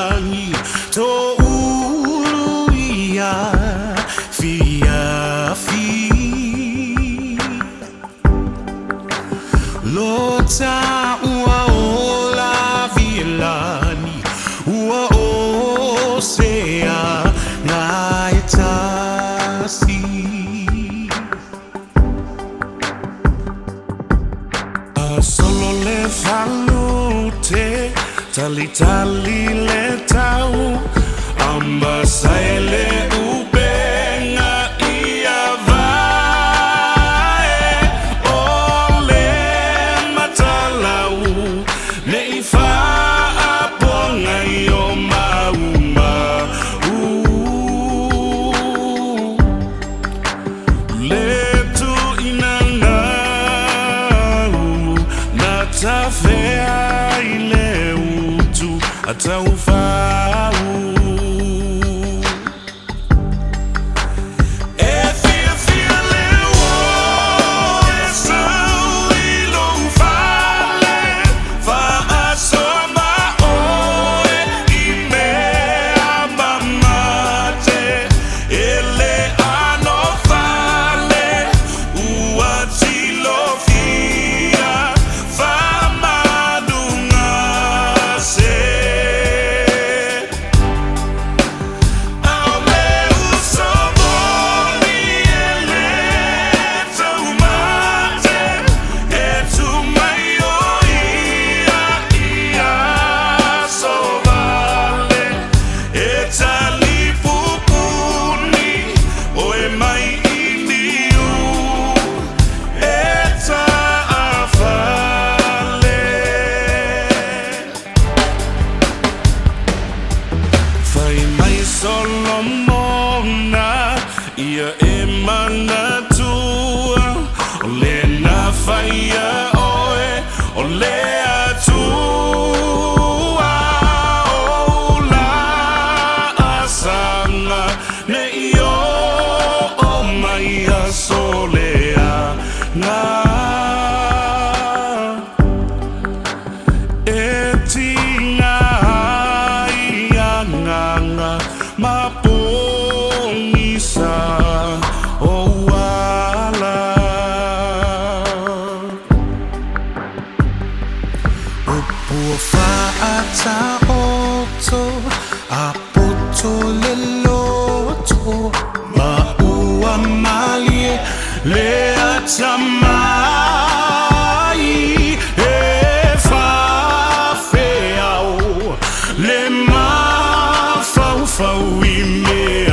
langi to uluia fiafi lota ua ola vilani ua osea ngaitasi solo le falute tali tali le tau amba saile ubenga ia vai ole matalau ne ifa aponga yo mauma le tu inanga tafea ile utu ataufau Solomona ia emana tua ole na faia oe ole atua ola asanga ne io o mai a solea na etinga ianganga mapongisa o wala opua faata oto apoto leloto maua malie le atamai e fafeao le fau i me